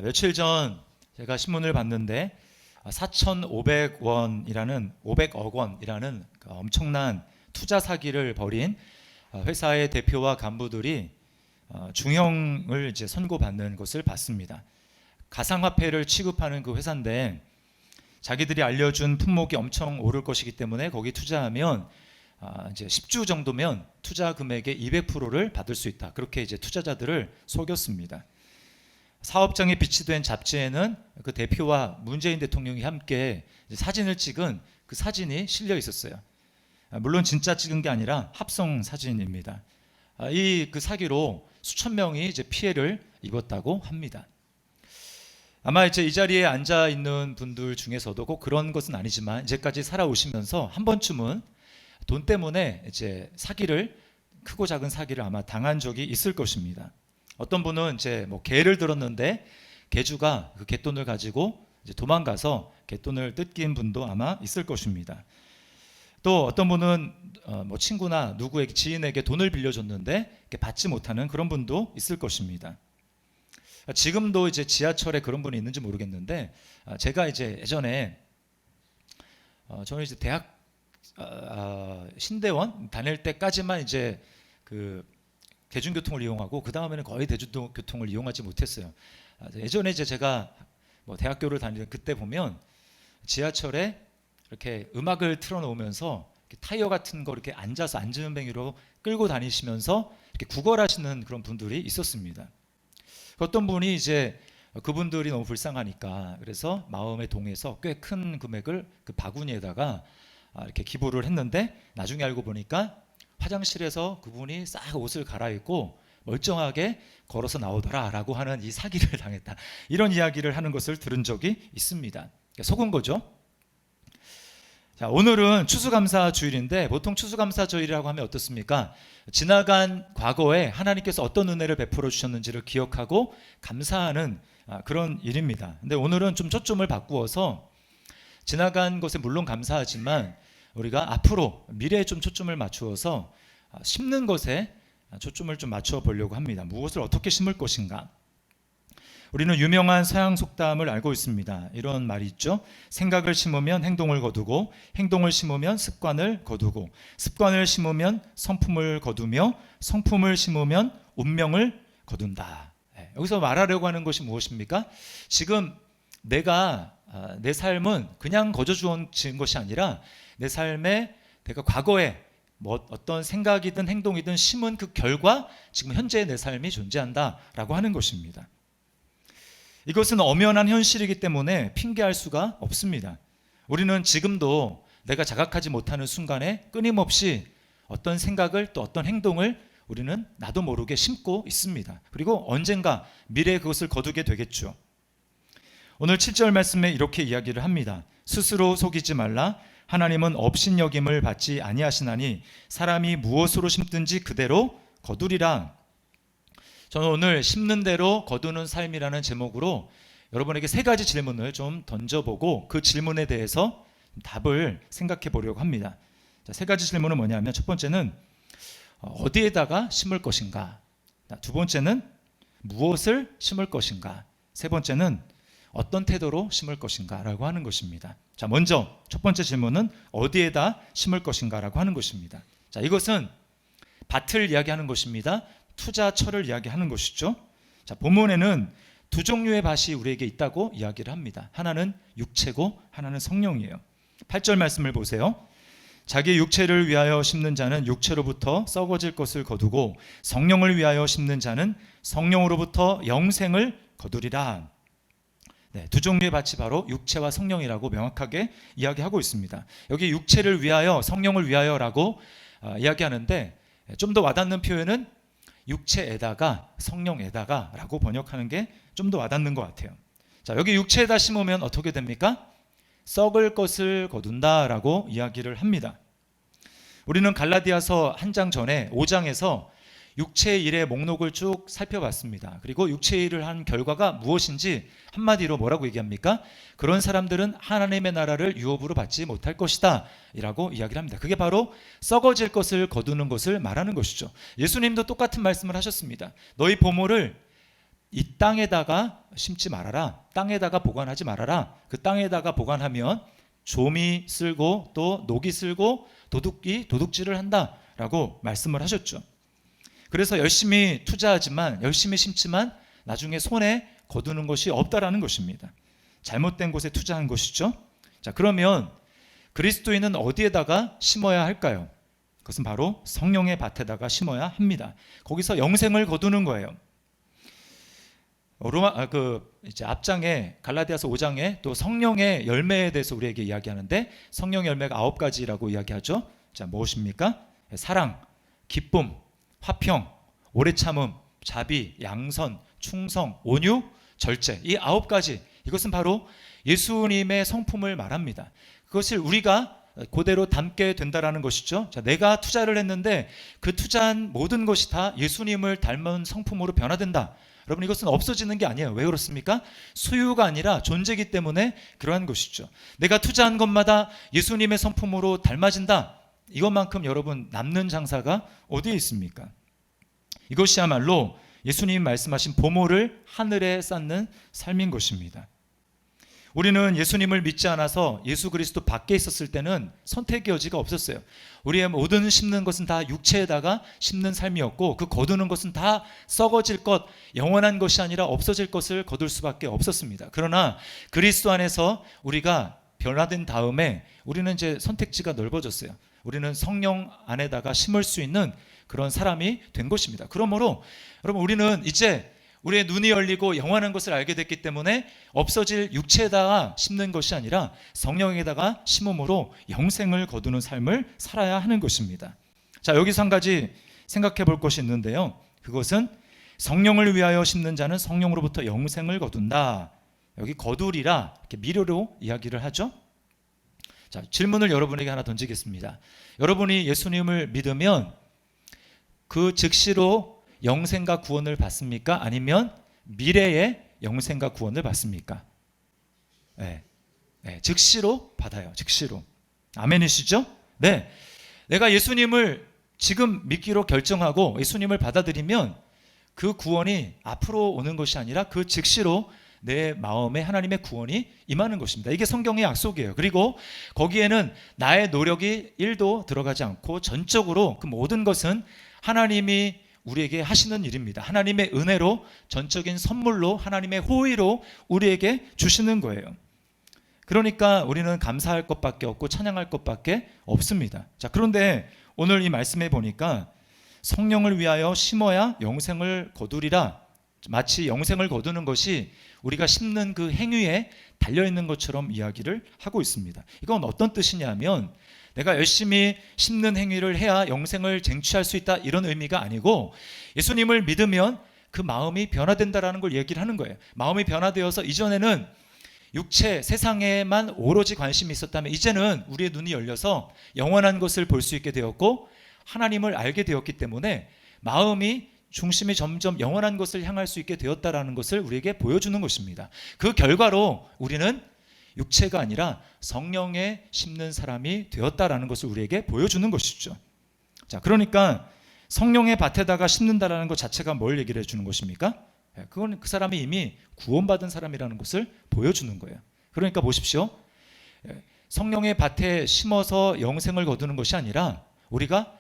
며칠 전 제가 신문을 봤는데 500억 원이라는 엄청난 투자 사기를 벌인 회사의 대표와 간부들이 중형을 이제 선고받는 것을 봤습니다. 가상화폐를 취급하는 그 회사인데 자기들이 알려준 품목이 엄청 오를 것이기 때문에 거기 투자하면 이제 10주 정도면 투자 금액의 200%를 받을 수 있다. 그렇게 이제 투자자들을 속였습니다. 사업장에 비치된 잡지에는 그 대표와 문재인 대통령이 함께 사진을 찍은 그 사진이 실려 있었어요. 물론 진짜 찍은 게 아니라 합성 사진입니다. 이 그 사기로 수천 명이 이제 피해를 입었다고 합니다. 아마 이제 이 자리에 앉아 있는 분들 중에서도 꼭 그런 것은 아니지만 이제까지 살아오시면서 한 번쯤은 돈 때문에 이제 사기를, 크고 작은 사기를 아마 당한 적이 있을 것입니다. 어떤 분은 이제 뭐 개를 들었는데 개주가 그 개돈을 가지고 이제 도망가서 개돈을 뜯긴 분도 아마 있을 것입니다. 또 어떤 분은 뭐 친구나 누구에게, 지인에게 돈을 빌려줬는데 받지 못하는 그런 분도 있을 것입니다. 지금도 이제 지하철에 그런 분이 있는지 모르겠는데 제가 이제 예전에 저는 이제 대학 신대원 다닐 때까지만 이제 그 대중교통을 이용하고 그 다음에는 거의 대중교통을 이용하지 못했어요. 예전에 이제 제가 뭐 대학교를 다니던 그때 보면 지하철에 이렇게 음악을 틀어놓으면서 이렇게 타이어 같은 거 이렇게 앉아서 앉은뱅이로 끌고 다니시면서 이렇게 구걸하시는 그런 분들이 있었습니다. 어떤 분이 이제 그분들이 너무 불쌍하니까 그래서 마음에 동해서 꽤 큰 금액을 그 바구니에다가 이렇게 기부를 했는데 나중에 알고 보니까 화장실에서 그분이 싹 옷을 갈아입고 멀쩡하게 걸어서 나오더라라고 하는 이 사기를 당했다. 이런 이야기를 하는 것을 들은 적이 있습니다. 속은 거죠. 자, 오늘은 추수감사 주일인데 보통 추수감사 주일이라고 하면 어떻습니까? 지나간 과거에 하나님께서 어떤 은혜를 베풀어 주셨는지를 기억하고 감사하는 그런 일입니다. 근데 오늘은 좀 초점을 바꾸어서 지나간 것에 물론 감사하지만 우리가 앞으로 미래에 좀 초점을 맞추어서 심는 것에 초점을 좀 맞춰 보려고 합니다. 무엇을 어떻게 심을 것인가? 우리는 유명한 서양 속담을 알고 있습니다. 이런 말이 있죠. 생각을 심으면 행동을 거두고, 행동을 심으면 습관을 거두고, 습관을 심으면 성품을 거두며, 성품을 심으면 운명을 거둔다. 여기서 말하려고 하는 것이 무엇입니까? 지금 내가 내 삶은 그냥 거저 주어진 것이 아니라 내 삶에 내가 과거에 뭐 어떤 생각이든 행동이든 심은 그 결과 지금 현재의 내 삶이 존재한다라고 하는 것입니다. 이것은 엄연한 현실이기 때문에 핑계할 수가 없습니다. 우리는 지금도 내가 자각하지 못하는 순간에 끊임없이 어떤 생각을 또 어떤 행동을 우리는 나도 모르게 심고 있습니다. 그리고 언젠가 미래에 그것을 거두게 되겠죠. 오늘 7절 말씀에 이렇게 이야기를 합니다. 스스로 속이지 말라. 하나님은 업신여김을 받지 아니하시나니 사람이 무엇으로 심든지 그대로 거두리라. 저는 오늘 심는 대로 거두는 삶이라는 제목으로 여러분에게 세 가지 질문을 좀 던져보고 그 질문에 대해서 답을 생각해 보려고 합니다. 자, 세 가지 질문은 뭐냐면 첫 번째는 어디에다가 심을 것인가? 두 번째는 무엇을 심을 것인가? 세 번째는 어떤 태도로 심을 것인가 라고 하는 것입니다. 자, 먼저 첫 번째 질문은 어디에다 심을 것인가 라고 하는 것입니다. 자, 이것은 밭을 이야기하는 것입니다. 투자처를 이야기하는 것이죠. 자, 본문에는 두 종류의 밭이 우리에게 있다고 이야기를 합니다. 하나는 육체고 하나는 성령이에요. 8절 말씀을 보세요. 자기 육체를 위하여 심는 자는 육체로부터 썩어질 것을 거두고 성령을 위하여 심는 자는 성령으로부터 영생을 거두리라. 네, 두 종류의 밭이 바로 육체와 성령이라고 명확하게 이야기하고 있습니다. 여기 육체를 위하여, 성령을 위하여라고 이야기하는데 좀 더 와닿는 표현은 육체에다가 성령에다가 라고 번역하는 게 좀 더 와닿는 것 같아요. 자, 여기 육체에다 심으면 어떻게 됩니까? 썩을 것을 거둔다라고 이야기를 합니다. 우리는 갈라디아서 한 장 전에 5장에서 육체의 일의 목록을 쭉 살펴봤습니다. 그리고 육체의 일을 한 결과가 무엇인지 한마디로 뭐라고 얘기합니까? 그런 사람들은 하나님의 나라를 유업으로 받지 못할 것이다 라고 이야기를 합니다. 그게 바로 썩어질 것을 거두는 것을 말하는 것이죠. 예수님도 똑같은 말씀을 하셨습니다. 너희 보물을 이 땅에다가 심지 말아라. 땅에다가 보관하지 말아라. 그 땅에다가 보관하면 좀이 쓸고 또 녹이 쓸고 도둑이 도둑질을 한다라고 말씀을 하셨죠. 그래서 열심히 투자하지만 열심히 심지만 나중에 손에 거두는 것이 없다라는 것입니다. 잘못된 곳에 투자한 것이죠. 자, 그러면 그리스도인은 어디에다가 심어야 할까요? 그것은 바로 성령의 밭에다가 심어야 합니다. 거기서 영생을 거두는 거예요. 이제 앞장에 갈라디아서 5장에 또 성령의 열매에 대해서 우리에게 이야기하는데 성령 열매가 9가지라고 이야기하죠. 자, 무엇입니까? 사랑, 기쁨, 화평, 오래 참음, 자비, 양선, 충성, 온유, 절제. 이 9가지, 이것은 바로 예수님의 성품을 말합니다. 그것을 우리가 그대로 담게 된다라는 것이죠. 자, 내가 투자를 했는데 그 투자한 모든 것이 다 예수님을 닮은 성품으로 변화된다. 여러분, 이것은 없어지는 게 아니에요. 왜 그렇습니까? 소유가 아니라 존재이기 때문에 그러한 것이죠. 내가 투자한 것마다 예수님의 성품으로 닮아진다. 이것만큼 여러분 남는 장사가 어디에 있습니까? 이것이야말로 예수님이 말씀하신 보물을 하늘에 쌓는 삶인 것입니다. 우리는 예수님을 믿지 않아서 예수 그리스도 밖에 있었을 때는 선택의 여지가 없었어요. 우리의 모든 심는 것은 다 육체에다가 심는 삶이었고 그 거두는 것은 다 썩어질 것, 영원한 것이 아니라 없어질 것을 거둘 수밖에 없었습니다. 그러나 그리스도 안에서 우리가 변화된 다음에 우리는 이제 선택지가 넓어졌어요. 우리는 성령 안에다가 심을 수 있는 그런 사람이 된 것입니다. 그러므로 여러분, 우리는 이제 우리의 눈이 열리고 영원한 것을 알게 됐기 때문에 없어질 육체에다가 심는 것이 아니라 성령에다가 심음으로 영생을 거두는 삶을 살아야 하는 것입니다. 자, 여기서 한 가지 생각해 볼 것이 있는데요. 그것은 성령을 위하여 심는 자는 성령으로부터 영생을 거둔다. 여기 거두리라 이렇게 미래로 이야기를 하죠. 자, 질문을 여러분에게 하나 던지겠습니다. 여러분이 예수님을 믿으면 그 즉시로 영생과 구원을 받습니까? 아니면 미래에 영생과 구원을 받습니까? 네. 즉시로 받아요. 즉시로. 아멘이시죠? 네. 내가 예수님을 지금 믿기로 결정하고 예수님을 받아들이면 그 구원이 앞으로 오는 것이 아니라 그 즉시로 내 마음에 하나님의 구원이 임하는 것입니다. 이게 성경의 약속이에요. 그리고 거기에는 나의 노력이 1도 들어가지 않고 전적으로 그 모든 것은 하나님이 우리에게 하시는 일입니다. 하나님의 은혜로, 전적인 선물로, 하나님의 호의로 우리에게 주시는 거예요. 그러니까 우리는 감사할 것밖에 없고 찬양할 것밖에 없습니다. 자, 그런데 오늘 이 말씀에 보니까 성령을 위하여 심어야 영생을 거두리라, 마치 영생을 거두는 것이 우리가 심는 그 행위에 달려있는 것처럼 이야기를 하고 있습니다. 이건 어떤 뜻이냐면 내가 열심히 심는 행위를 해야 영생을 쟁취할 수 있다, 이런 의미가 아니고 예수님을 믿으면 그 마음이 변화된다라는 걸 얘기를 하는 거예요. 마음이 변화되어서 이전에는 육체, 세상에만 오로지 관심이 있었다면 이제는 우리의 눈이 열려서 영원한 것을 볼 수 있게 되었고 하나님을 알게 되었기 때문에 마음이 중심이 점점 영원한 것을 향할 수 있게 되었다라는 것을 우리에게 보여주는 것입니다. 그 결과로 우리는 육체가 아니라 성령에 심는 사람이 되었다라는 것을 우리에게 보여주는 것이죠. 자, 그러니까 성령의 밭에다가 심는다라는 것 자체가 뭘 얘기를 해주는 것입니까? 그건 그 사람이 이미 구원받은 사람이라는 것을 보여주는 거예요. 그러니까 보십시오. 성령의 밭에 심어서 영생을 거두는 것이 아니라 우리가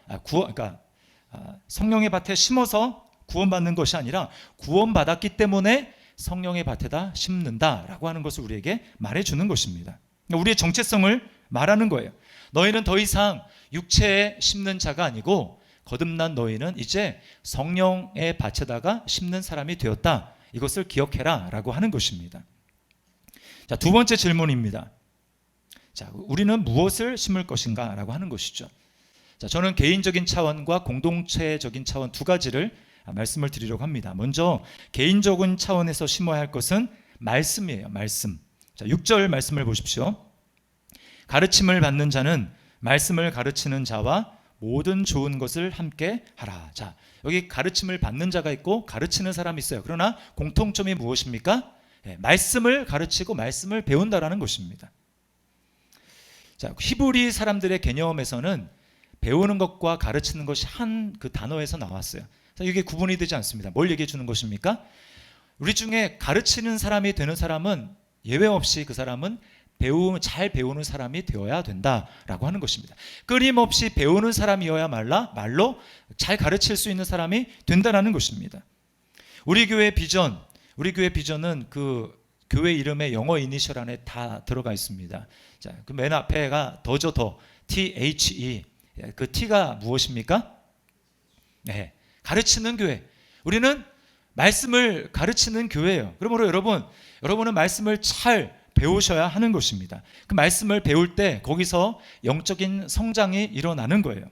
성령의 밭에 심어서 구원받는 것이 아니라 구원받았기 때문에 성령의 밭에다 심는다라고 하는 것을 우리에게 말해주는 것입니다. 우리의 정체성을 말하는 거예요. 너희는 더 이상 육체에 심는 자가 아니고 거듭난 너희는 이제 성령의 밭에다가 심는 사람이 되었다. 이것을 기억해라 라고 하는 것입니다. 자, 두 번째 질문입니다. 자, 우리는 무엇을 심을 것인가 라고 하는 것이죠. 자, 저는 개인적인 차원과 공동체적인 차원 두 가지를 말씀을 드리려고 합니다. 먼저 개인적인 차원에서 심어야 할 것은 말씀이에요. 말씀. 자, 6절 말씀을 보십시오. 가르침을 받는 자는 말씀을 가르치는 자와 모든 좋은 것을 함께 하라. 자, 여기 가르침을 받는 자가 있고 가르치는 사람이 있어요. 그러나 공통점이 무엇입니까? 말씀을 가르치고 말씀을 배운다라는 것입니다. 자, 히브리 사람들의 개념에서는 배우는 것과 가르치는 것이 한 그 단어에서 나왔어요. 이게 구분이 되지 않습니다. 뭘 얘기해 주는 것입니까? 우리 중에 가르치는 사람이 되는 사람은 예외 없이 그 사람은 잘 배우는 사람이 되어야 된다라고 하는 것입니다. 끊임없이 배우는 사람이어야 말로 잘 가르칠 수 있는 사람이 된다라는 것입니다. 우리 교회 비전은 그 교회 이름의 영어 이니셜 안에 다 들어가 있습니다. 자, 그 맨 앞에가 더 THE. 그 T가 무엇입니까? 네, 가르치는 교회. 우리는 말씀을 가르치는 교회예요. 그러므로 여러분은 말씀을 잘 배우셔야 하는 것입니다. 그 말씀을 배울 때 거기서 영적인 성장이 일어나는 거예요.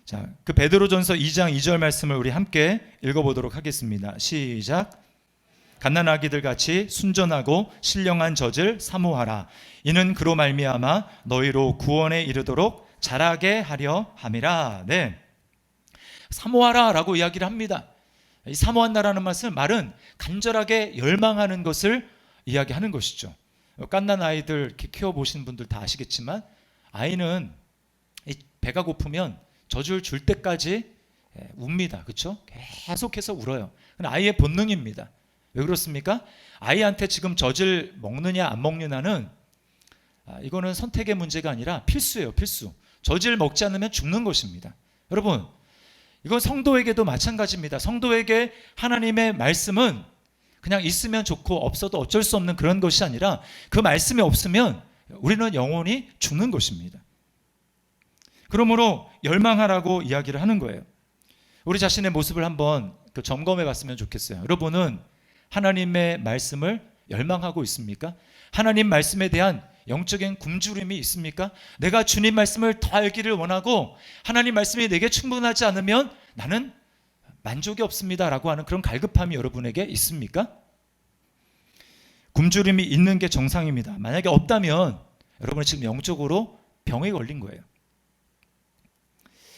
자, 그 베드로전서 2장 2절 말씀을 우리 함께 읽어보도록 하겠습니다. 시작. 갓난아기들 같이 순전하고 신령한 젖을 사모하라. 이는 그로 말미암아 너희로 구원에 이르도록 자라게 하려 함이라. 네, 사모하라라고 이야기를 합니다. 이 사모한다라는 말은 간절하게 열망하는 것을 이야기하는 것이죠. 갓난 아이들 이렇게 키워보신 분들 다 아시겠지만 아이는 배가 고프면 젖을 줄 때까지 웁니다. 그렇죠? 계속해서 울어요. 그건 아이의 본능입니다. 왜 그렇습니까? 아이한테 지금 젖을 먹느냐 안 먹느냐는 이거는 선택의 문제가 아니라 필수예요. 필수. 젖을 먹지 않으면 죽는 것입니다. 여러분, 이건 성도에게도 마찬가지입니다. 성도에게 하나님의 말씀은 그냥 있으면 좋고 없어도 어쩔 수 없는 그런 것이 아니라 그 말씀이 없으면 우리는 영원히 죽는 것입니다. 그러므로 열망하라고 이야기를 하는 거예요. 우리 자신의 모습을 한번 점검해 봤으면 좋겠어요. 여러분은 하나님의 말씀을 열망하고 있습니까? 하나님 말씀에 대한 영적인 굶주림이 있습니까? 내가 주님 말씀을 더 알기를 원하고 하나님 말씀이 내게 충분하지 않으면 나는 만족이 없습니다 라고 하는 그런 갈급함이 여러분에게 있습니까? 굶주림이 있는 게 정상입니다. 만약에 없다면 여러분은 지금 영적으로 병에 걸린 거예요.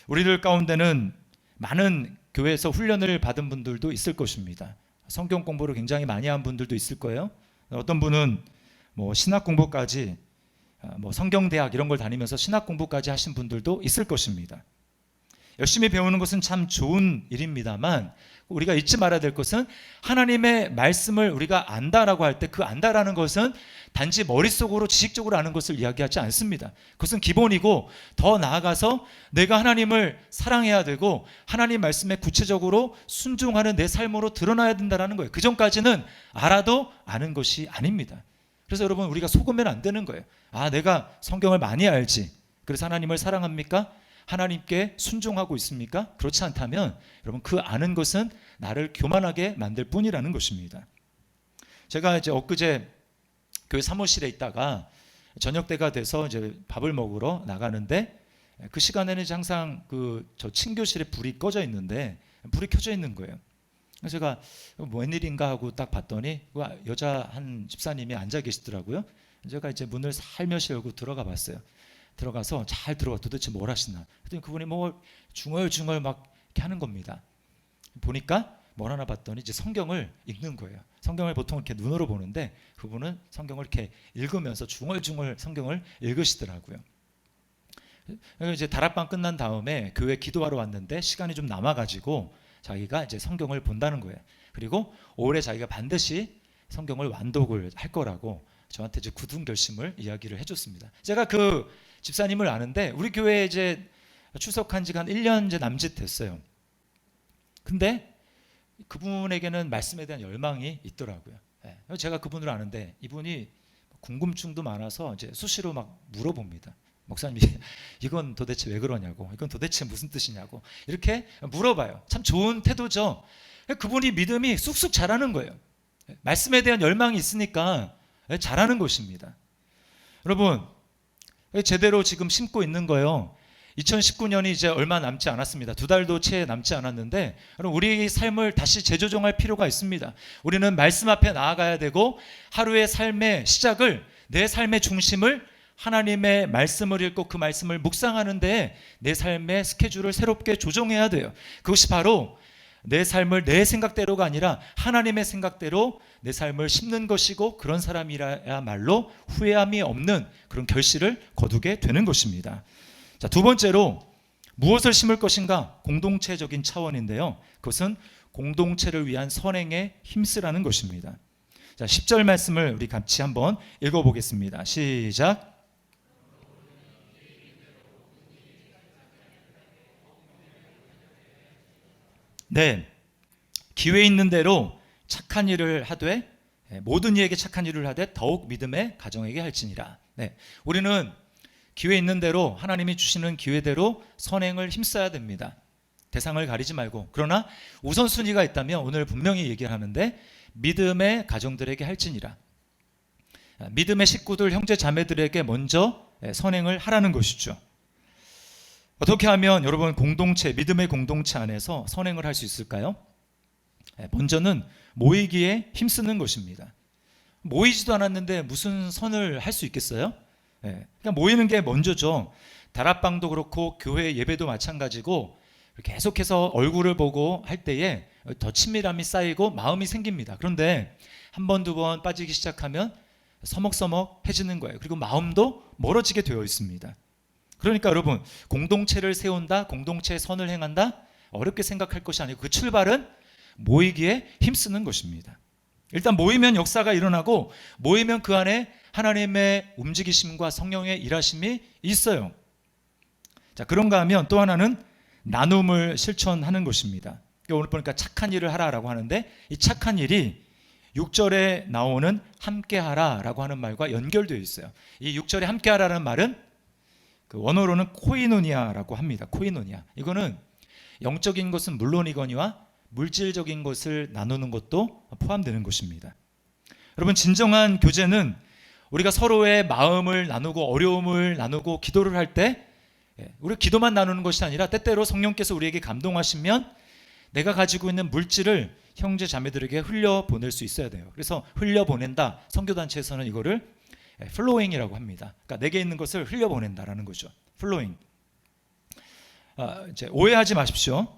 우리들 가운데는 많은 교회에서 훈련을 받은 분들도 있을 것입니다. 성경 공부를 굉장히 많이 한 분들도 있을 거예요. 어떤 분은 신학 공부까지 성경대학 이런 걸 다니면서 신학 공부까지 하신 분들도 있을 것입니다. 열심히 배우는 것은 참 좋은 일입니다만 우리가 잊지 말아야 될 것은 하나님의 말씀을 우리가 안다라고 할 때 그 안다라는 것은 단지 머릿속으로 지식적으로 아는 것을 이야기하지 않습니다. 그것은 기본이고 더 나아가서 내가 하나님을 사랑해야 되고 하나님 말씀에 구체적으로 순종하는 내 삶으로 드러나야 된다는 거예요. 그 전까지는 알아도 아는 것이 아닙니다. 그래서 여러분, 우리가 속으면 안 되는 거예요. 내가 성경을 많이 알지, 그래서 하나님을 사랑합니까? 하나님께 순종하고 있습니까? 그렇지 않다면 여러분, 그 아는 것은 나를 교만하게 만들 뿐이라는 것입니다. 제가 이제 엊그제 교회 사무실에 있다가 저녁 때가 돼서 이제 밥을 먹으러 나가는데 그 시간에는 이제 항상 저 친교실에 불이 꺼져 있는데 불이 켜져 있는 거예요. 그래서 제가 웬일인가 하고 딱 봤더니 여자 한 집사님이 앉아 계시더라고요. 제가 이제 문을 살며시 열고 들어가 봤어요. 들어가서 잘 들어가 도대체 뭘 하시나 그랬더니 그분이 중얼중얼 막 이렇게 하는 겁니다. 보니까 뭘 하나 봤더니 이제 성경을 읽는 거예요. 성경을 보통 이렇게 눈으로 보는데 그분은 성경을 이렇게 읽으면서 중얼중얼 성경을 읽으시더라고요. 이제 다락방 끝난 다음에 교회 기도하러 왔는데 시간이 좀 남아가지고 자기가 이제 성경을 본다는 거예요. 그리고 올해 자기가 반드시 성경을 완독을 할 거라고 저한테 이제 굳은 결심을 이야기를 해줬습니다. 제가 그 집사님을 아는데 우리 교회에 이제 출석한 지가 한 1년 이제 남짓 됐어요. 근데 그분에게는 말씀에 대한 열망이 있더라고요. 제가 그분을 아는데 이분이 궁금증도 많아서 이제 수시로 막 물어봅니다. 목사님, 이건 도대체 왜 그러냐고, 이건 도대체 무슨 뜻이냐고 이렇게 물어봐요. 참 좋은 태도죠. 그분이 믿음이 쑥쑥 자라는 거예요. 말씀에 대한 열망이 있으니까 자라는 것입니다. 여러분, 제대로 지금 심고 있는 거예요. 2019년이 이제 얼마 남지 않았습니다. 2달도 채 남지 않았는데 우리 삶을 다시 재조정할 필요가 있습니다. 우리는 말씀 앞에 나아가야 되고 하루의 삶의 시작을, 내 삶의 중심을 하나님의 말씀을 읽고 그 말씀을 묵상하는 데 내 삶의 스케줄을 새롭게 조정해야 돼요. 그것이 바로 내 삶을 내 생각대로가 아니라 하나님의 생각대로 내 삶을 심는 것이고, 그런 사람이야말로 후회함이 없는 그런 결실을 거두게 되는 것입니다. 자, 두 번째로 무엇을 심을 것인가? 공동체적인 차원인데요. 그것은 공동체를 위한 선행에 힘쓰라는 것입니다. 자, 10절 말씀을 우리 같이 한번 읽어보겠습니다. 시작. 네, 기회 있는 대로 착한 일을 하되 모든 이에게 착한 일을 하되 더욱 믿음의 가정에게 할지니라. 네, 우리는 기회 있는 대로 하나님이 주시는 기회대로 선행을 힘써야 됩니다. 대상을 가리지 말고. 그러나 우선순위가 있다면 오늘 분명히 얘기를 하는데 믿음의 가정들에게 할지니라. 믿음의 식구들 형제 자매들에게 먼저 선행을 하라는 것이죠. 어떻게 하면 여러분 공동체, 믿음의 공동체 안에서 선행을 할 수 있을까요? 먼저는 모이기에 힘쓰는 것입니다. 모이지도 않았는데 무슨 선을 할 수 있겠어요? 그냥 모이는 게 먼저죠. 다락방도 그렇고 교회 예배도 마찬가지고 계속해서 얼굴을 보고 할 때에 더 친밀함이 쌓이고 마음이 생깁니다. 그런데 한 번, 두 번 빠지기 시작하면 서먹서먹해지는 거예요. 그리고 마음도 멀어지게 되어 있습니다. 그러니까 여러분 공동체를 세운다, 공동체의 선을 행한다 어렵게 생각할 것이 아니고 그 출발은 모이기에 힘쓰는 것입니다. 일단 모이면 역사가 일어나고 모이면 그 안에 하나님의 움직이심과 성령의 일하심이 있어요. 자, 그런가 하면 또 하나는 나눔을 실천하는 것입니다. 오늘 보니까 착한 일을 하라라고 하는데 이 착한 일이 6절에 나오는 함께하라라고 하는 말과 연결되어 있어요. 이 6절에 함께하라는 말은 그 원어로는 코이노니아라고 합니다. 코이노니아. 이거는 영적인 것은 물론이거니와 물질적인 것을 나누는 것도 포함되는 것입니다. 여러분 진정한 교제는 우리가 서로의 마음을 나누고 어려움을 나누고 기도를 할 때 우리 기도만 나누는 것이 아니라 때때로 성령께서 우리에게 감동하시면 내가 가지고 있는 물질을 형제 자매들에게 흘려보낼 수 있어야 돼요. 그래서 흘려보낸다. 선교단체에서는 이거를 플로잉이라고 합니다. 그러니까 내게 있는 것을 흘려보낸다라는 거죠. 플로잉. 이제 오해하지 마십시오.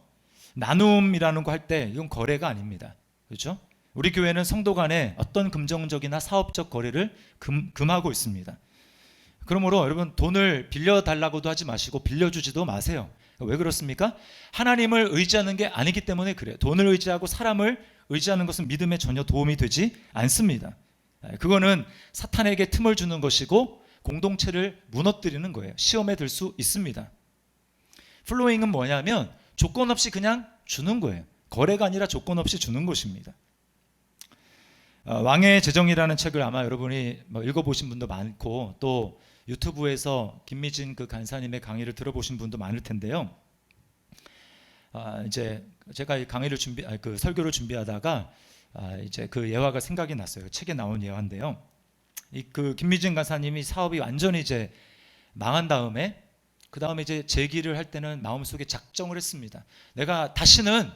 나눔이라는 거 할 때 이건 거래가 아닙니다. 그렇죠? 우리 교회는 성도 간에 어떤 금전적이나 사업적 거래를 금하고 있습니다. 그러므로 여러분 돈을 빌려달라고도 하지 마시고 빌려주지도 마세요. 왜 그렇습니까? 하나님을 의지하는 게 아니기 때문에 그래요. 돈을 의지하고 사람을 의지하는 것은 믿음에 전혀 도움이 되지 않습니다. 그거는 사탄에게 틈을 주는 것이고 공동체를 무너뜨리는 거예요. 시험에 들 수 있습니다. 플로잉은 뭐냐면 조건 없이 그냥 주는 거예요. 거래가 아니라 조건 없이 주는 것입니다. 왕의 재정이라는 책을 아마 여러분이 읽어보신 분도 많고 또 유튜브에서 김미진 그 간사님의 강의를 들어보신 분도 많을 텐데요. 이제 제가 이 강의를 그 설교를 준비하다가 이제 그 예화가 생각이 났어요. 책에 나온 예화인데요. 이 그 김미진 간사님이 사업이 완전히 이제 망한 다음에 그 다음에 이제 재기를 할 때는 마음속에 작정을 했습니다. 내가 다시는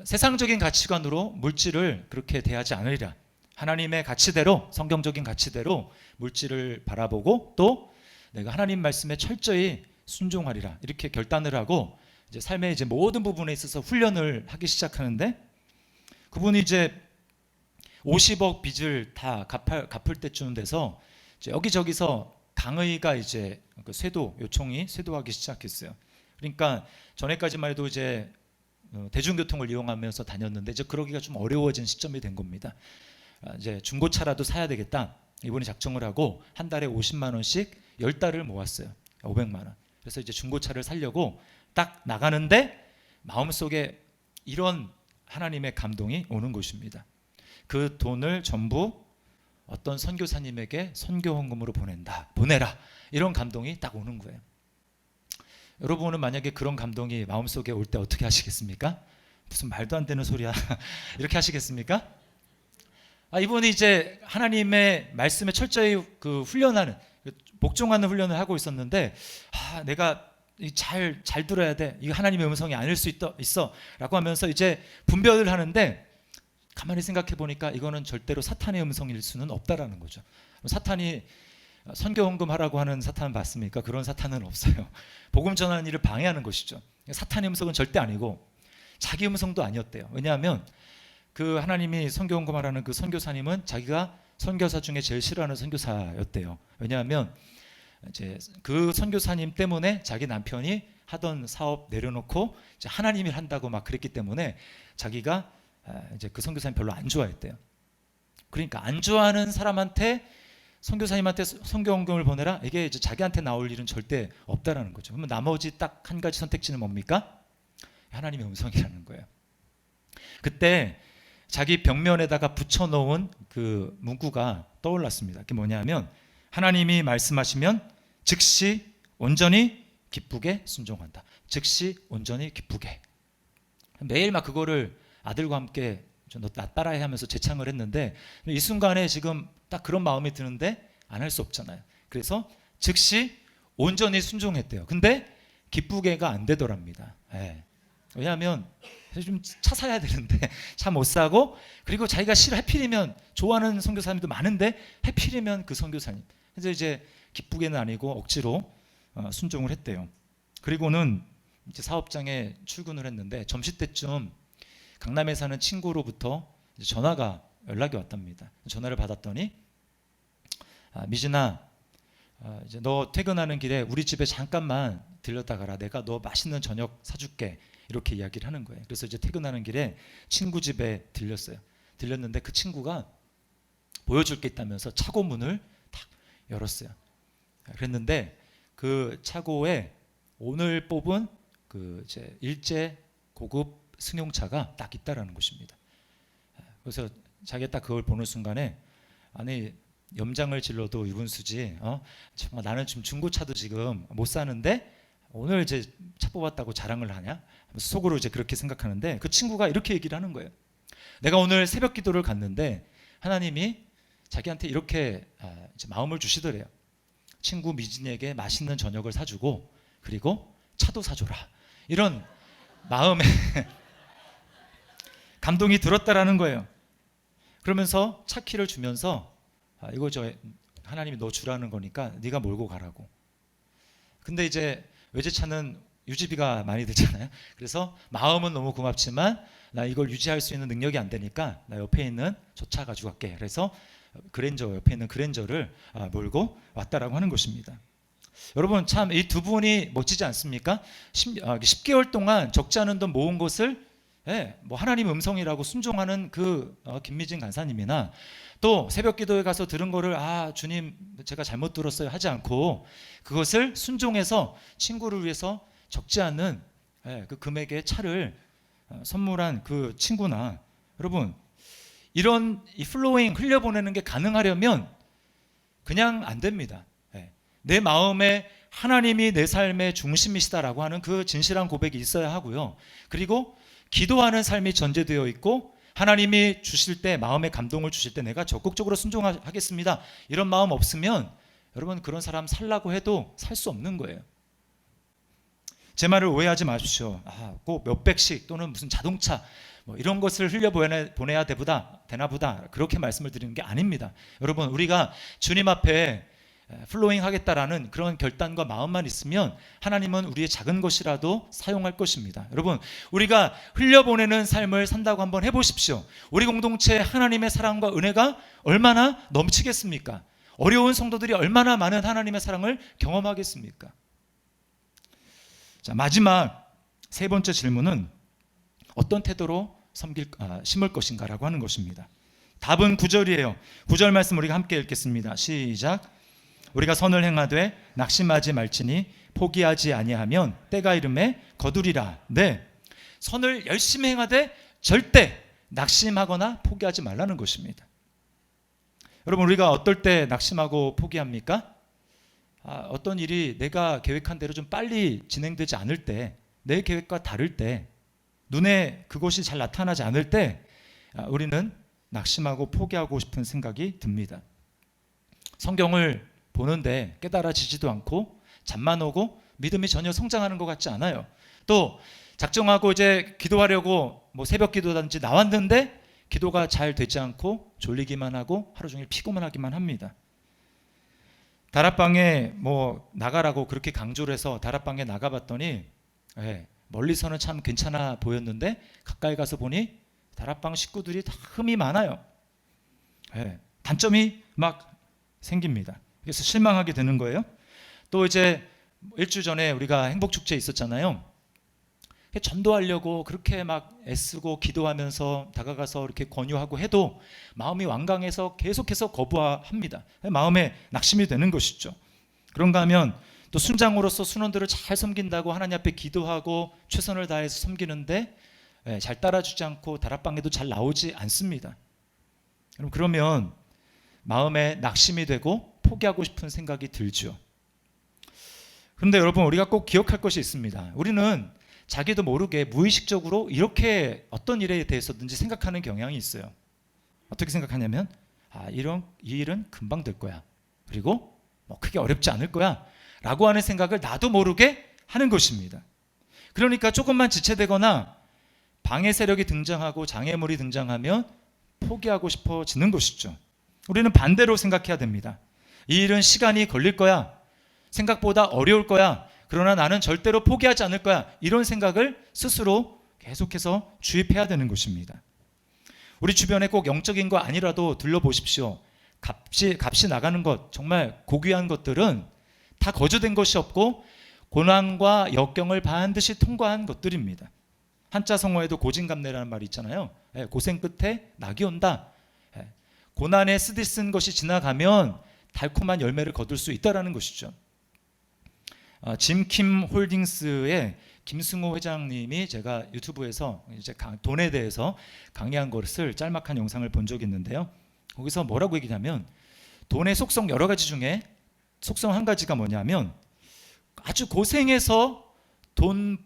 세상적인 가치관으로 물질을 그렇게 대하지 않으리라. 하나님의 가치대로, 성경적인 가치대로 물질을 바라보고 또 내가 하나님 말씀에 철저히 순종하리라. 이렇게 결단을 하고 이제 삶의 이제 모든 부분에 있어서 훈련을 하기 시작하는데 그분이 이제 50억 빚을 다 갚을 때쯤 돼서 이제 여기저기서 강의가 이제 그 쇄도 요청이 쇄도하기 시작했어요. 그러니까 전에까지만 해도 이제 대중교통을 이용하면서 다녔는데 이제 그러기가 좀 어려워진 시점이 된 겁니다. 이제 중고차라도 사야 되겠다. 이분이 작정을 하고 한 달에 50만 원씩 10달을 모았어요. 500만 원. 그래서 이제 중고차를 사려고 딱 나가는데 마음속에 이런 하나님의 감동이 오는 것입니다. 그 돈을 전부 어떤 선교사님에게 선교 헌금으로 보내라. 이런 감동이 딱 오는 거예요. 여러분은 만약에 그런 감동이 마음속에 올 때 어떻게 하시겠습니까? 무슨 말도 안 되는 소리야. 이렇게 하시겠습니까? 이분이 이제 하나님의 말씀에 철저히 그 훈련하는, 복종하는 훈련을 하고 있었는데, 내가 잘 들어야 돼. 이거 하나님의 음성이 아닐 수 있어. 라고 하면서 이제 분별을 하는데, 가만히 생각해 보니까 이거는 절대로 사탄의 음성일 수는 없다라는 거죠. 사탄이 선교 헌금하라고 하는 사탄은 봤습니까? 그런 사탄은 없어요. 복음 전하는 일을 방해하는 것이죠. 사탄의 음성은 절대 아니고 자기 음성도 아니었대요. 왜냐하면 그 하나님이 선교 헌금하라는 그 선교사님은 자기가 선교사 중에 제일 싫어하는 선교사였대요. 왜냐하면 이제 그 선교사님 때문에 자기 남편이 하던 사업 내려놓고 이제 하나님이 한다고 막 그랬기 때문에 자기가 이제 그 선교사님 별로 안 좋아했대요. 그러니까 안 좋아하는 사람한테 선교사님한테 성경을 보내라, 이게 이제 자기한테 나올 일은 절대 없다라는 거죠. 그러면 나머지 딱 한 가지 선택지는 뭡니까? 하나님의 음성이라는 거예요. 그때 자기 벽면에다가 붙여놓은 그 문구가 떠올랐습니다. 그게 뭐냐면 하나님이 말씀하시면 즉시 온전히 기쁘게 순종한다. 즉시 온전히 기쁘게. 매일 막 그거를 아들과 함께 나 따라해 하면서 재창을 했는데 이 순간에 지금 딱 그런 마음이 드는데 안 할 수 없잖아요. 그래서 즉시 온전히 순종했대요. 근데 기쁘게가 안 되더랍니다. 예. 왜냐하면 좀 차 사야 되는데 차 못 사고, 그리고 자기가 하필이면 좋아하는 선교사님도 많은데 하필이면 그 선교사님. 그래서 이제 기쁘게는 아니고 억지로 순종을 했대요. 그리고는 이제 사업장에 출근을 했는데 점심때쯤 강남에 사는 친구로부터 전화가 연락이 왔답니다. 전화를 받았더니 미진아, 이제 너 퇴근하는 길에 우리 집에 잠깐만 들렸다 가라. 내가 너 맛있는 저녁 사줄게. 이렇게 이야기를 하는 거예요. 그래서 이제 퇴근하는 길에 친구 집에 들렸어요. 들렸는데 그 친구가 보여줄 게 있다면서 차고 문을 탁 열었어요. 그랬는데 그 차고에 오늘 뽑은 그 이제 일제 고급 승용차가 딱 있다라는 것입니다. 그래서 자기가 딱 그걸 보는 순간에 아니 염장을 질러도 유분수지, 정말 나는 지금 중고차도 지금 못 사는데 오늘 이제 차 뽑았다고 자랑을 하냐? 속으로 이제 그렇게 생각하는데 그 친구가 이렇게 얘기를 하는 거예요. 내가 오늘 새벽 기도를 갔는데 하나님이 자기한테 이렇게 이제 마음을 주시더래요. 친구 미진에게 맛있는 저녁을 사주고 그리고 차도 사줘라. 이런 마음에 감동이 들었다라는 거예요. 그러면서 차 키를 주면서 이거 저 하나님이 너 주라는 거니까 네가 몰고 가라고. 근데 이제 외제차는 유지비가 많이 들잖아요. 그래서 마음은 너무 고맙지만 나 이걸 유지할 수 있는 능력이 안 되니까 나 옆에 있는 저 차 가지고 갈게. 그래서 그랜저, 옆에 있는 그랜저를 몰고 왔다라고 하는 것입니다. 여러분 참 이 두 분이 멋지지 않습니까? 10개월 동안 적지 않은 돈 모은 것을 뭐 하나님 음성이라고 순종하는 그 김미진 간사님이나 또 새벽 기도에 가서 들은 거를 주님 제가 잘못 들었어요 하지 않고 그것을 순종해서 친구를 위해서 적지 않은 그 금액의 차를 선물한 그 친구나, 여러분 이런 이 플로잉 흘려보내는 게 가능하려면 그냥 안 됩니다. 내 마음에 하나님이 내 삶의 중심이시다라고 하는 그 진실한 고백이 있어야 하고요. 그리고 기도하는 삶이 전제되어 있고 하나님이 주실 때 마음의 감동을 주실 때 내가 적극적으로 순종하겠습니다. 이런 마음 없으면 여러분 그런 사람 살라고 해도 살 수 없는 거예요. 제 말을 오해하지 마십시오. 꼭 몇백씩 또는 무슨 자동차 뭐 이런 것을 흘려보내야 되나 보다 그렇게 말씀을 드리는 게 아닙니다. 여러분 우리가 주님 앞에 플로잉 하겠다라는 그런 결단과 마음만 있으면 하나님은 우리의 작은 것이라도 사용할 것입니다. 여러분 우리가 흘려보내는 삶을 산다고 한번 해보십시오. 우리 공동체에 하나님의 사랑과 은혜가 얼마나 넘치겠습니까? 어려운 성도들이 얼마나 많은 하나님의 사랑을 경험하겠습니까? 자, 마지막 세 번째 질문은 어떤 태도로 심을 것인가라고 하는 것입니다. 답은 9절이에요. 9절 말씀 우리가 함께 읽겠습니다. 시작. 우리가 선을 행하되 낙심하지 말지니 포기하지 아니하면 때가 이름에 거두리라. 네, 선을 열심히 행하되 절대 낙심하거나 포기하지 말라는 것입니다. 여러분 우리가 어떨 때 낙심하고 포기합니까? 어떤 일이 내가 계획한 대로 좀 빨리 진행되지 않을 때, 내 계획과 다를 때, 눈에 그것이 잘 나타나지 않을 때 우리는 낙심하고 포기하고 싶은 생각이 듭니다. 성경을 보는데 깨달아지지도 않고 잠만 오고 믿음이 전혀 성장하는 것 같지 않아요. 또 작정하고 이제 기도하려고 뭐 새벽 기도든지 나왔는데 기도가 잘 되지 않고 졸리기만 하고 하루 종일 피곤하기만 합니다. 다락방에 뭐 나가라고 그렇게 강조를 해서 다락방에 나가봤더니 멀리서는 참 괜찮아 보였는데 가까이 가서 보니 다락방 식구들이 다 흠이 많아요. 단점이 막 생깁니다. 그래서 실망하게 되는 거예요. 또 이제 일주 전에 우리가 행복축제 있었잖아요. 전도하려고 그렇게 막 애쓰고 기도하면서 다가가서 이렇게 권유하고 해도 마음이 완강해서 계속해서 거부합니다. 마음에 낙심이 되는 것이죠. 그런가 하면 또 순장으로서 순원들을 잘 섬긴다고 하나님 앞에 기도하고 최선을 다해서 섬기는데 잘 따라주지 않고 다락방에도 잘 나오지 않습니다. 그러면 마음에 낙심이 되고 포기하고 싶은 생각이 들죠. 그런데 여러분, 우리가 꼭 기억할 것이 있습니다. 우리는 자기도 모르게 무의식적으로 이렇게 어떤 일에 대해서든지 생각하는 경향이 있어요. 어떻게 생각하냐면 이 일은 금방 될 거야. 그리고 크게 어렵지 않을 거야 라고 하는 생각을 나도 모르게 하는 것입니다. 그러니까 조금만 지체되거나 방해 세력이 등장하고 장애물이 등장하면 포기하고 싶어지는 것이죠. 우리는 반대로 생각해야 됩니다. 이 일은 시간이 걸릴 거야. 생각보다 어려울 거야. 그러나 나는 절대로 포기하지 않을 거야. 이런 생각을 스스로 계속해서 주입해야 되는 것입니다. 우리 주변에 꼭 영적인 거 아니라도 둘러보십시오. 값이 나가는 것, 정말 고귀한 것들은 다 거저된 것이 없고 고난과 역경을 반드시 통과한 것들입니다. 한자 성어에도 고진감래라는 말이 있잖아요. 고생 끝에 낙이 온다. 고난에 쓰디쓴 것이 지나가면 달콤한 열매를 거둘 수 있다라는 것이죠. 짐킴 홀딩스의 김승호 회장님이 제가 유튜브에서 이제 돈에 대해서 강의한 것을 짤막한 영상을 본 적이 있는데요. 거기서 뭐라고 얘기냐면 돈의 속성 여러 가지 중에 속성 한 가지가 뭐냐면 아주 고생해서 번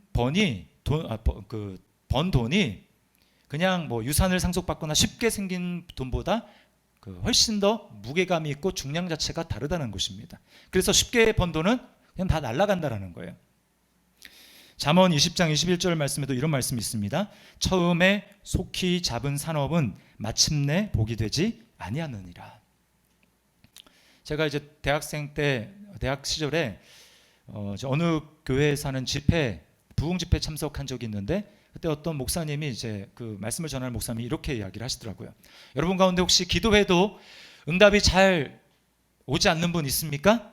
돈이 그냥 유산을 상속받거나 쉽게 생긴 돈보다 훨씬 더 무게감이 있고 중량 자체가 다르다는 것입니다. 그래서 쉽게 번 돈은 그냥 다 날아간다라는 거예요. 잠언 20장 21절 말씀에도 이런 말씀이 있습니다. 처음에 속히 잡은 산업은 마침내 복이 되지 아니하느니라. 제가 이제 대학 시절에 어느 교회에 사는 부흥 집회 참석한 적이 있는데 그때 어떤 목사님이 이제 그 말씀을 전하는 목사님이 이렇게 이야기를 하시더라고요. 여러분 가운데 혹시 기도해도 응답이 잘 오지 않는 분 있습니까?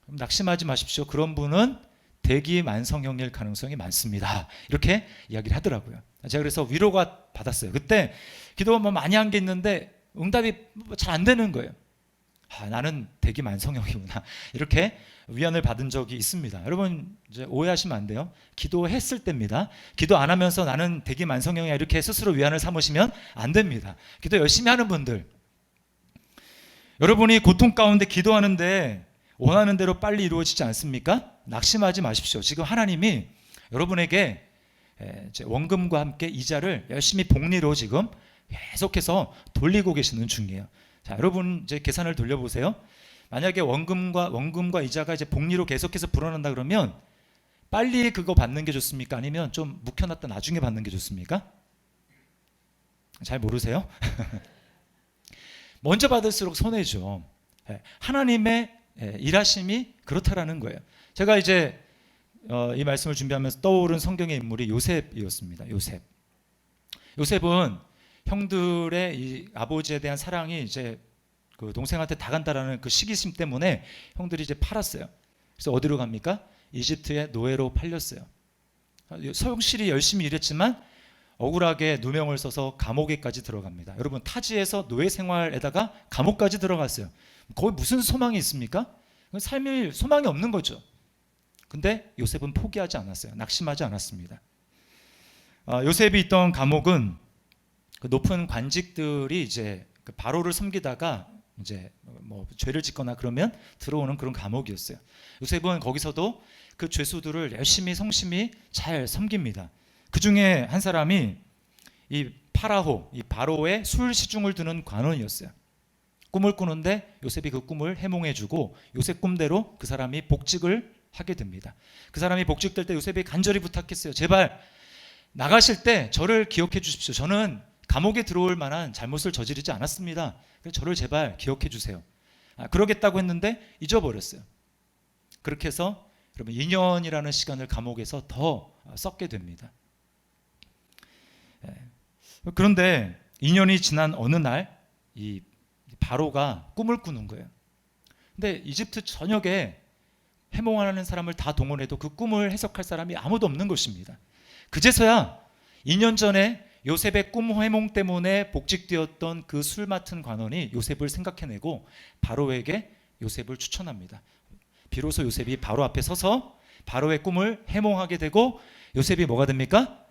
그럼 낙심하지 마십시오. 그런 분은 대기만성형일 가능성이 많습니다. 이렇게 이야기를 하더라고요. 제가 그래서 위로가 받았어요. 그때 기도 많이 한 게 있는데 응답이 잘 안 되는 거예요. 나는 대기만성형이구나. 이렇게 위안을 받은 적이 있습니다. 여러분 이제 오해하시면 안 돼요. 기도했을 때입니다. 기도 안 하면서 나는 대기만성형이야 이렇게 스스로 위안을 삼으시면 안 됩니다. 기도 열심히 하는 분들, 여러분이 고통 가운데 기도하는데 원하는 대로 빨리 이루어지지 않습니까? 낙심하지 마십시오. 지금 하나님이 여러분에게 원금과 함께 이자를 열심히 복리로 지금 계속해서 돌리고 계시는 중이에요. 자, 여러분 이제 계산을 돌려보세요. 만약에 원금과 이자가 이제 복리로 계속해서 불어난다 그러면 빨리 그거 받는 게 좋습니까? 아니면 좀 묵혀놨다 나중에 받는 게 좋습니까? 잘 모르세요? 먼저 받을수록 손해죠. 하나님의 일하심이 그렇다라는 거예요. 제가 이제 이 말씀을 준비하면서 떠오른 성경의 인물이 요셉이었습니다. 요셉은 형들의 이 아버지에 대한 사랑이 이제 그 동생한테 다 간다라는 그 시기심 때문에 형들이 이제 팔았어요. 그래서 어디로 갑니까? 이집트의 노예로 팔렸어요. 성실히 열심히 일했지만 억울하게 누명을 써서 감옥에까지 들어갑니다. 여러분 타지에서 노예 생활에다가 감옥까지 들어갔어요. 거기 무슨 소망이 있습니까? 삶이 소망이 없는 거죠. 근데 요셉은 포기하지 않았어요. 낙심하지 않았습니다. 요셉이 있던 감옥은 그 높은 관직들이 이제 그 바로를 섬기다가 이제 죄를 짓거나 그러면 들어오는 그런 감옥이었어요. 요셉은 거기서도 그 죄수들을 열심히 성심히 잘 섬깁니다. 그 중에 한 사람이 이 바로의 술 시중을 두는 관원이었어요. 꿈을 꾸는데 요셉이 그 꿈을 해몽해주고 요셉 꿈대로 그 사람이 복직을 하게 됩니다. 그 사람이 복직될 때 요셉이 간절히 부탁했어요. 제발 나가실 때 저를 기억해 주십시오. 저는 감옥에 들어올 만한 잘못을 저지르지 않았습니다. 저를 제발 기억해 주세요. 그러겠다고 했는데 잊어버렸어요. 그렇게 해서 여러분 2년이라는 시간을 감옥에서 더 썩게 됩니다. 그런데 2년이 지난 어느 날 이 바로가 꿈을 꾸는 거예요. 근데 이집트 전역에 해몽하는 사람을 다 동원해도 그 꿈을 해석할 사람이 아무도 없는 것입니다. 그제서야 2년 전에 요셉의 꿈 해몽 때문에 복직되었던 그 술 맡은 관원이 요셉을 생각해내고 바로에게 요셉을 추천합니다. 비로소 요셉이 바로 앞에 서서 바로의 꿈을 해몽하게 되고 요셉이 뭐가 됩니까?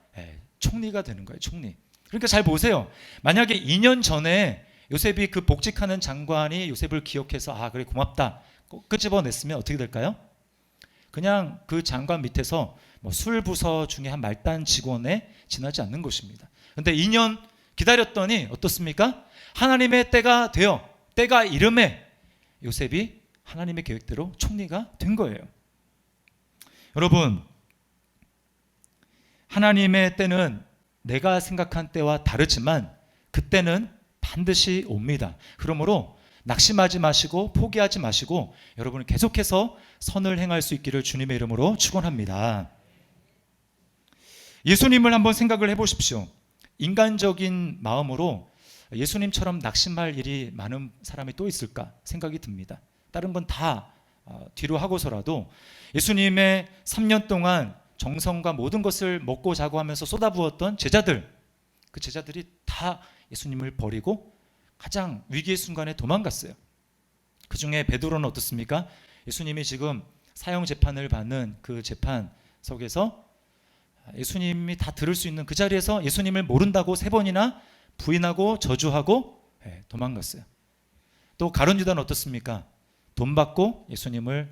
총리가 되는 거예요. 총리. 그러니까 잘 보세요. 만약에 2년 전에 요셉이 그 복직하는 장관이 요셉을 기억해서 아 그래 고맙다 끄집어냈으면 어떻게 될까요? 그냥 그 장관 밑에서 뭐 술부서 중에 한 말단 직원에 지나지 않는 것입니다. 그런데 2년 기다렸더니 어떻습니까? 하나님의 때가 되어 때가 이름에 요셉이 하나님의 계획대로 총리가 된 거예요. 여러분, 하나님의 때는 내가 생각한 때와 다르지만 그때는 반드시 옵니다. 그러므로 낙심하지 마시고 포기하지 마시고 여러분 계속해서 선을 행할 수 있기를 주님의 이름으로 축원합니다. 예수님을 한번 생각을 해보십시오. 인간적인 마음으로 예수님처럼 낙심할 일이 많은 사람이 또 있을까 생각이 듭니다. 다른 건 다 뒤로 하고서라도 예수님의 3년 동안 정성과 모든 것을 먹고 자고 하면서 쏟아부었던 제자들, 그 제자들이 다 예수님을 버리고 가장 위기의 순간에 도망갔어요. 그 중에 베드로는 어떻습니까? 예수님이 지금 사형 재판을 받는 그 재판석에서 예수님이 다 들을 수 있는 그 자리에서 예수님을 모른다고 3번이나 부인하고 저주하고 도망갔어요. 또 가룟 유다는 어떻습니까? 돈 받고 예수님을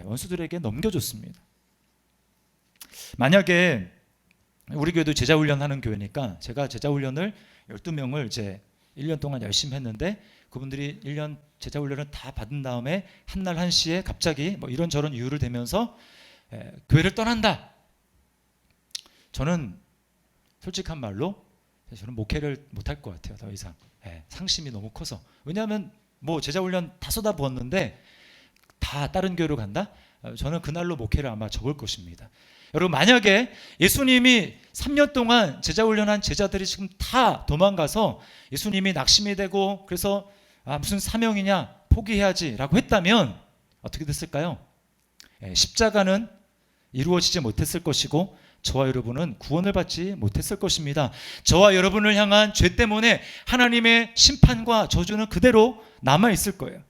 원수들에게 넘겨줬습니다. 만약에 우리 교회도 제자훈련하는 교회니까 제가 제자훈련을 12명을 이제 1년 동안 열심히 했는데 그분들이 1년 제자훈련을 다 받은 다음에 한날 한시에 갑자기 뭐 이런저런 이유를 대면서 교회를 떠난다. 저는 솔직한 말로 저는 목회를 못할 것 같아요. 더 이상 상심이 너무 커서. 왜냐하면 뭐 제자훈련 다 쏟아부었는데 다 다른 교회로 간다? 저는 그날로 목회를 아마 접을 것입니다. 여러분 만약에 예수님이 3년 동안 제자훈련한 제자들이 지금 다 도망가서 예수님이 낙심이 되고 그래서 무슨 사명이냐 포기해야지 라고 했다면 어떻게 됐을까요? 십자가는 이루어지지 못했을 것이고 저와 여러분은 구원을 받지 못했을 것입니다. 저와 여러분을 향한 죄 때문에 하나님의 심판과 저주는 그대로 남아있을 거예요.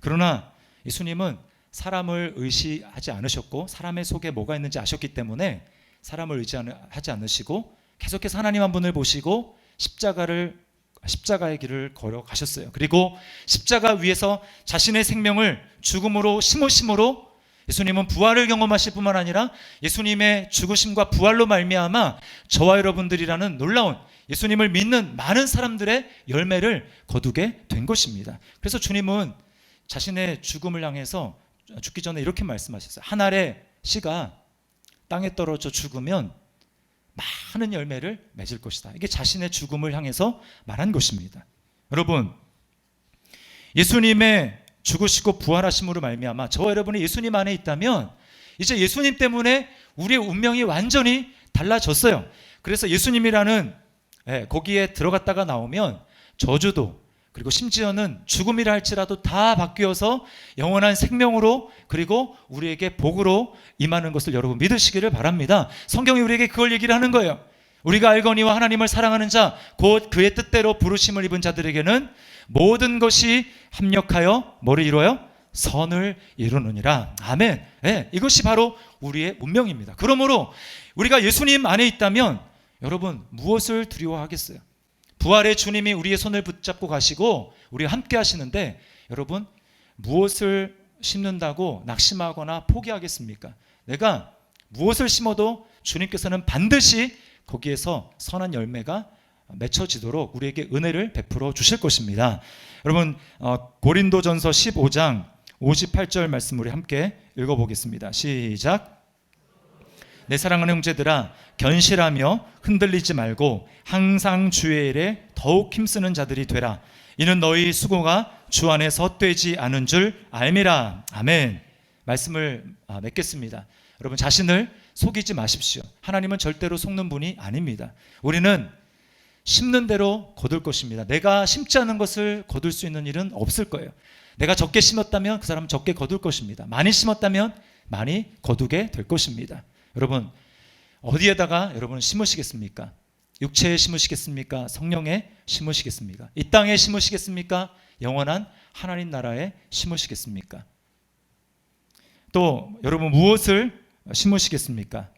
그러나 예수님은 사람을 의지하지 않으셨고 사람의 속에 뭐가 있는지 아셨기 때문에 사람을 의지하지 않으시고 계속해서 하나님 한 분을 보시고 십자가의 길을 걸어가셨어요. 그리고 십자가 위에서 자신의 생명을 죽음으로 심으심으로 예수님은 부활을 경험하실 뿐만 아니라 예수님의 죽으심과 부활로 말미암아 저와 여러분들이라는 놀라운 예수님을 믿는 많은 사람들의 열매를 거두게 된 것입니다. 그래서 주님은 자신의 죽음을 향해서 죽기 전에 이렇게 말씀하셨어요. 한 알의 씨가 땅에 떨어져 죽으면 많은 열매를 맺을 것이다. 이게 자신의 죽음을 향해서 말한 것입니다. 여러분, 예수님의 죽으시고 부활하심으로 말미암아 저와 여러분이 예수님 안에 있다면 이제 예수님 때문에 우리의 운명이 완전히 달라졌어요. 그래서 예수님이라는 거기에 들어갔다가 나오면 저주도 그리고 심지어는 죽음이라 할지라도 다 바뀌어서 영원한 생명으로 그리고 우리에게 복으로 임하는 것을 여러분 믿으시기를 바랍니다. 성경이 우리에게 그걸 얘기를 하는 거예요. 우리가 알거니와 하나님을 사랑하는 자 곧 그의 뜻대로 부르심을 입은 자들에게는 모든 것이 합력하여 뭐를 이루어요? 선을 이루느니라. 아멘. 이것이 바로 우리의 운명입니다. 그러므로 우리가 예수님 안에 있다면 여러분 무엇을 두려워하겠어요? 부활의 주님이 우리의 손을 붙잡고 가시고 우리와 함께 하시는데 여러분 무엇을 심는다고 낙심하거나 포기하겠습니까? 내가 무엇을 심어도 주님께서는 반드시 거기에서 선한 열매가 맺혀지도록 우리에게 은혜를 베풀어 주실 것입니다. 여러분 고린도전서 15장 58절 말씀 우리 함께 읽어보겠습니다. 시작. 내 사랑하는 형제들아 견실하며 흔들리지 말고 항상 주의 일에 더욱 힘쓰는 자들이 되라. 이는 너희 수고가 주 안에서 헛되지 않은 줄 알미라. 아멘. 말씀을 맺겠습니다. 여러분 자신을 속이지 마십시오. 하나님은 절대로 속는 분이 아닙니다. 우리는 심는 대로 거둘 것입니다. 내가 심지 않은 것을 거둘 수 있는 일은 없을 거예요. 내가 적게 심었다면 그 사람은 적게 거둘 것입니다. 많이 심었다면 많이 거두게 될 것입니다. 여러분, 어디에다가 여러분 심으시겠습니까? 육체에 심으시겠습니까? 성령에 심으시겠습니까? 이 땅에 심으시겠습니까? 영원한 하나님 나라에 심으시겠습니까? 또 여러분 무엇을 심으시겠습니까?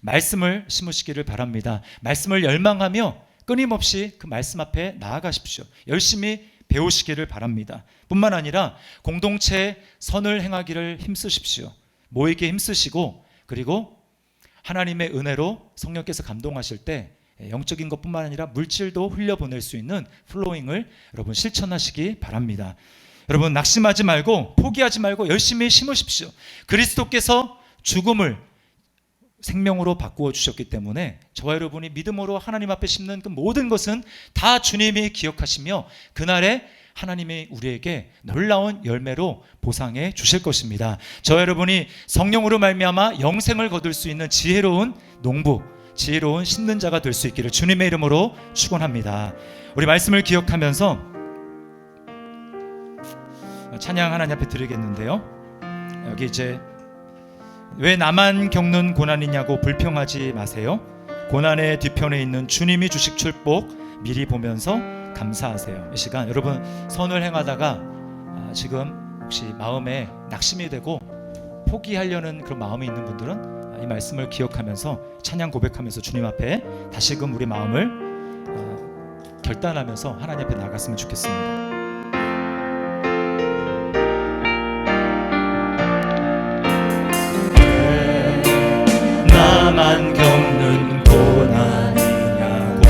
말씀을 심으시기를 바랍니다. 말씀을 열망하며 끊임없이 그 말씀 앞에 나아가십시오. 열심히 배우시기를 바랍니다. 뿐만 아니라 공동체에 선을 행하기를 힘쓰십시오. 모이기에 힘쓰시고, 그리고 하나님의 은혜로 성령께서 감동하실 때 영적인 것뿐만 아니라 물질도 흘려보낼 수 있는 플로잉을 여러분 실천하시기 바랍니다. 여러분 낙심하지 말고 포기하지 말고 열심히 심으십시오. 그리스도께서 죽음을 생명으로 바꾸어 주셨기 때문에 저와 여러분이 믿음으로 하나님 앞에 심는 그 모든 것은 다 주님이 기억하시며 그날에 하나님이 우리에게 놀라운 열매로 보상해 주실 것입니다. 저와 여러분이 성령으로 말미암아 영생을 거둘 수 있는 지혜로운 농부, 지혜로운 심는 자가 될 수 있기를 주님의 이름으로 축원합니다. 우리 말씀을 기억하면서 찬양 하나님 앞에 드리겠는데요. 여기 이제 왜 나만 겪는 고난이냐고 불평하지 마세요. 고난의 뒤편에 있는 주님이 주실 축복 미리 보면서 감사하세요. 이 시간 여러분 선을 행하다가 지금 혹시 마음에 낙심이 되고 포기하려는 그런 마음이 있는 분들은 이 말씀을 기억하면서 찬양 고백하면서 주님 앞에 다시금 우리 마음을 결단하면서 하나님 앞에 나아갔으면 좋겠습니다. 나만 겪는 고난이냐고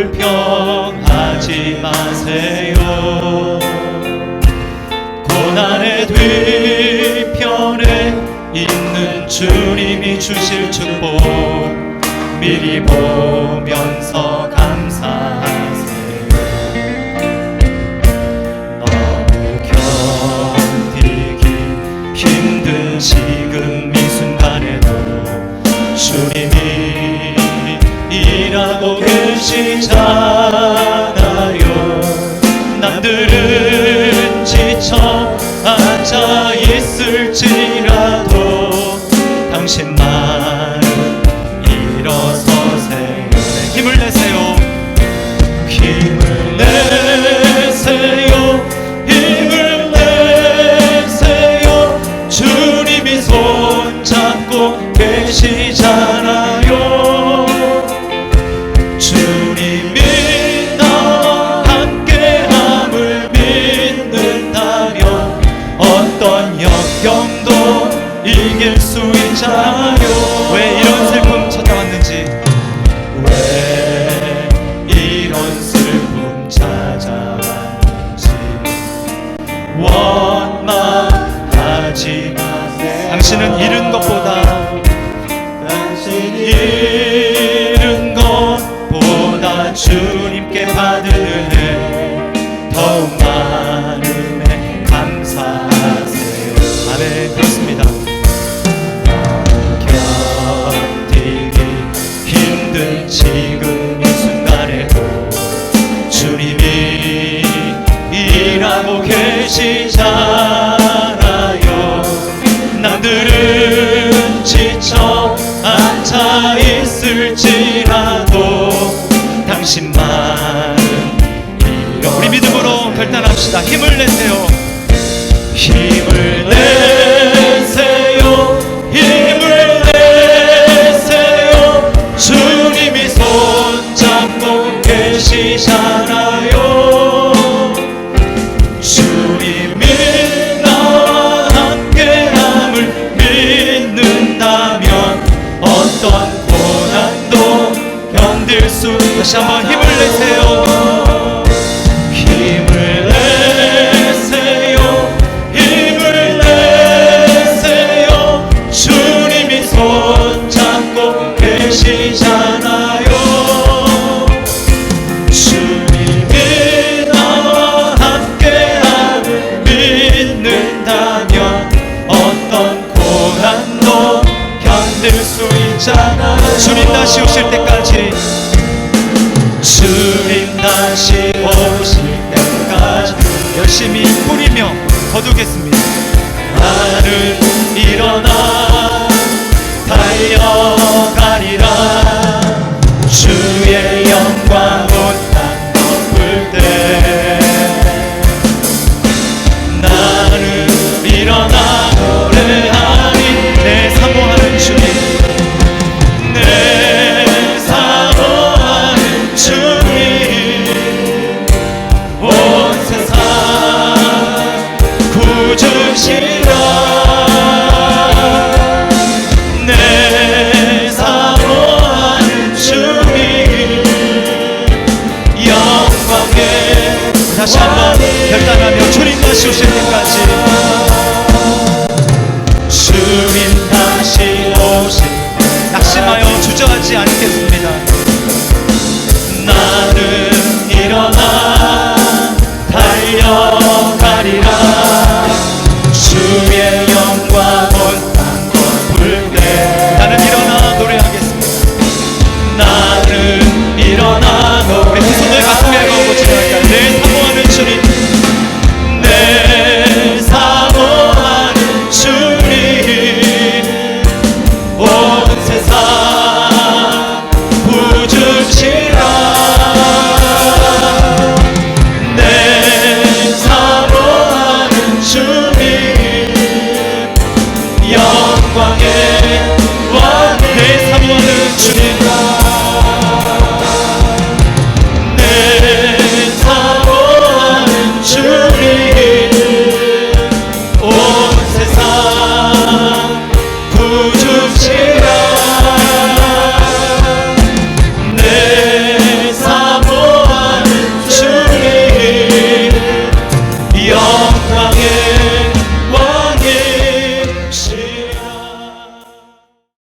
불평하지 마세요. 고난의 뒤편에 있는 주님이 주실 축복 미리 보면서 감사하세요. 너무 견디기 힘든 지금 이 순간에도 주님이 일하고 계시잖아요. 남들은 지쳐 앉아 있을지라도 당신만 일어서세요. 힘을 내세요. 힘을 내세요. 힘을 내세요. 주님이 손잡고 계시잖아요. 주님이 나와 함께함을 믿는다면 어떤 역경도 이길 수 있잖아요. 왜 이런 슬픔 찾아왔는지, 왜 이런 슬픔 찾아왔는지 원망하지 마세요. 당신은 잃은 것보다 잃은 것보다 주님께 받은 은혜 더욱 많음에 감사하세요. 아멘. 그렇습니다. 견디기 힘든 지금 이 순간에도 주님이 일하고 계시잖아요. 남들은 지쳐 앉아 있을지라도 당신만 우리 믿음으로 결단합시다. 힘을 내세요. 힘을 내세요. 힘을 내세요. 주님이 손잡고 계시잖아요. 주님이 나와 함께함을 믿는다면 어떤 고난도 견딜 수. 다시 한번 힘을 내세요. 힘을 내세요. 힘을 내세요. 주님이 손잡고 계시잖아요. 주님이 나와 함께함을 믿는다면 어떤 고난도 견딜 수 있잖아요. 주님 다시 오실 때까지, 주님 다시 오실 때까지 열심히 뿌리며 거두겠습니다. 나는 일어나 달려가리라. 주의 영광 온 땅 덮을 때 나는 일어나 노래하리. 내 사모하는 주님, 내 사모하는 주님, 온 세상 구주시라. 내 사모하는 주님 영광에. 다시 한번 결단하며 주님 다시 오실 때까지, 주님 다시 오실 때 낙심하여 주저하지 않겠습니다. 나는 일어나 달려가리라. 주의 영광 온 땅 덮을 때 나는 일어나 노래하겠습니다. 나는 일어나 노래. 두 손을 가슴에 걸고 지나갈까요? 내 사모하는 주님, 내 사모하는 주님, 온 세상 부주시라. 내 사모하는 주님 영광의 왕. 내 사모하는 주님,